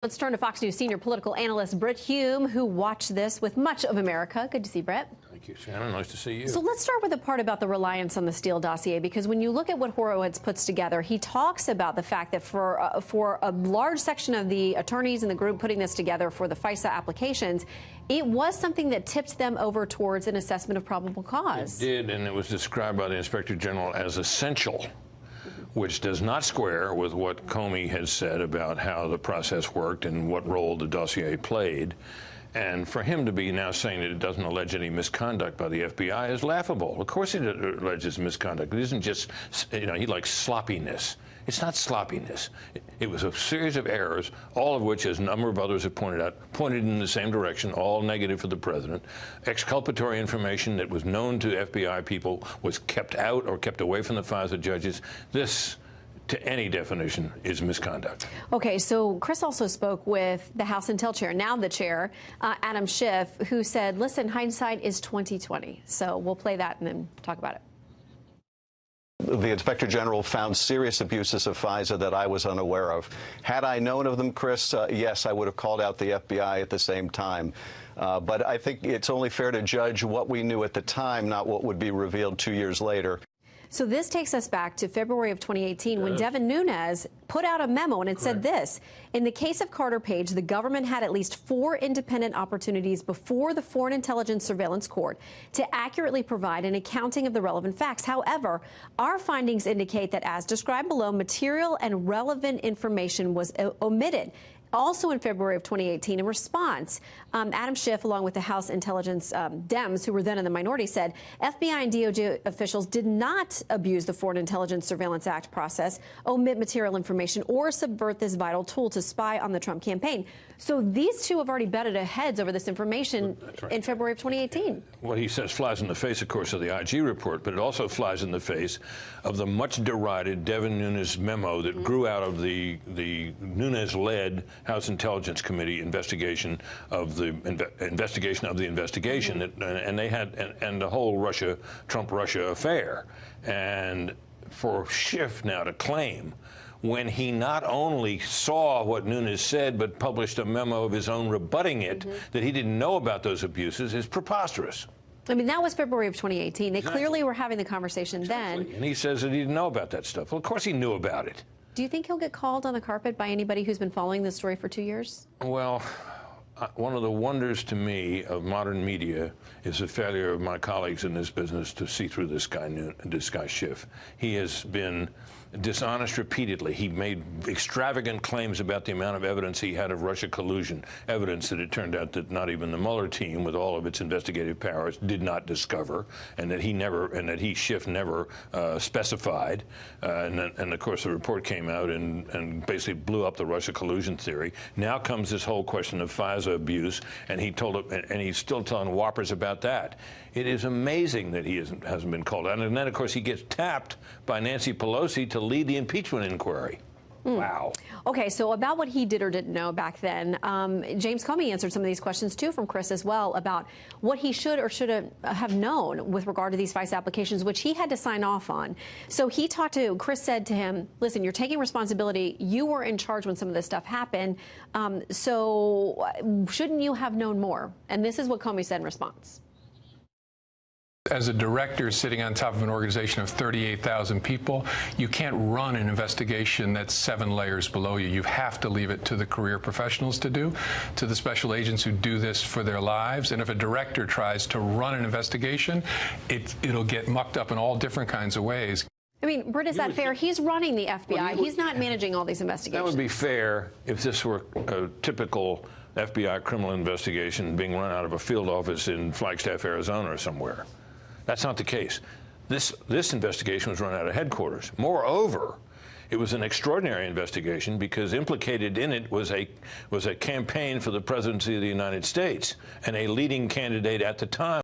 Let's turn to Fox News senior political analyst Brit Hume, who watched this with much of America. Good to see Brit. Thank you, Shannon. Nice to see you. So let's start with the part about the reliance on the Steele dossier, because when you look at what Horowitz puts together, he talks about the fact that for a large section of the attorneys in the group putting this together for the FISA applications, it was something that tipped them over towards an assessment of probable cause. It did, and it was described by the Inspector General as essential, which does not square with what Comey has said about how the process worked and what role the dossier played. And for him to be now saying that it doesn't allege any misconduct by the FBI is laughable. Of course it alleges misconduct. It isn't just, he likes sloppiness. It's not sloppiness. It was a series of errors, all of which, as a number of others have pointed out, pointed in the same direction, all negative for the president. Exculpatory information that was known to FBI people was kept out or kept away from the FISA judges. This, to any definition, is misconduct. Okay, so Chris also spoke with the House Intel chair, now the chair, Adam Schiff, who said, listen, hindsight is 20/20. So we'll play that and then talk about it. The Inspector General found serious abuses of FISA that I was unaware of. Had I known of them, Chris, yes, I would have called out the FBI at the same time. But I think it's only fair to judge what we knew at the time, not what would be revealed 2 years later. So this takes us back to February of 2018 when Devin Nunes put out a memo, and it said this: in the case of Carter Page, the government had at least 4 independent opportunities before the Foreign Intelligence Surveillance Court to accurately provide an accounting of the relevant facts. However, our findings indicate that, as described below, material and relevant information was omitted. Also in February of 2018, in response, Adam Schiff, along with the House Intelligence Dems, who were then in the minority, said FBI and DOJ officials did not abuse the Foreign Intelligence Surveillance Act process, omit material information, or subvert this vital tool to spy on the Trump campaign. So these two have already butted heads over this information in February of 2018. What he says flies in the face, of course, of the IG report, but it also flies in the face of the much derided Devin Nunes memo that grew out of the Nunes-led House Intelligence Committee investigation of the investigation, and they had and the whole Trump-Russia affair. And for Schiff now to claim, when he not only saw what Nunes said but published a memo of his own rebutting it, that he didn't know about those abuses, is preposterous. I mean, that was February of 2018. They clearly were having the conversation then. And he says that he didn't know about that stuff. Well, of course he knew about it. Do you think he'll get called on the carpet by anybody who's been following this story for 2 years? Well, one of the wonders to me of modern media is the failure of my colleagues in this business to see through this guy Schiff. He has been dishonest repeatedly. He made extravagant claims about the amount of evidence he had of Russia collusion, evidence that it turned out that not even the Mueller team, with all of its investigative powers, did not discover, and that Schiff never specified. And of course, the report came out and basically blew up the Russia collusion theory. Now comes this whole question of FISA abuse, and he's still telling whoppers about that. It is amazing that he hasn't been called out. And then, of course, he gets tapped by Nancy Pelosi to lead the impeachment inquiry. Wow. Okay, so about what he did or didn't know back then, James Comey answered some of these questions, too, from Chris as well, about what he should or should have known with regard to these FISA applications, which he had to sign off on. So Chris said to him, listen, you're taking responsibility. You were in charge when some of this stuff happened. So shouldn't you have known more? And this is what Comey said in response. As a director sitting on top of an organization of 38,000 people, you can't run an investigation that's 7 layers below you. You have to leave it to the career professionals to do, to the special agents who do this for their lives. And if a director tries to run an investigation, it'll get mucked up in all different kinds of ways. I mean, Britt, is that fair? He's running the FBI. He's not managing all these investigations. That would be fair if this were a typical FBI criminal investigation being run out of a field office in Flagstaff, Arizona or somewhere. That's not the case. This investigation was run out of headquarters. Moreover, it was an extraordinary investigation because implicated in it was a campaign for the presidency of the United States and a leading candidate at the time.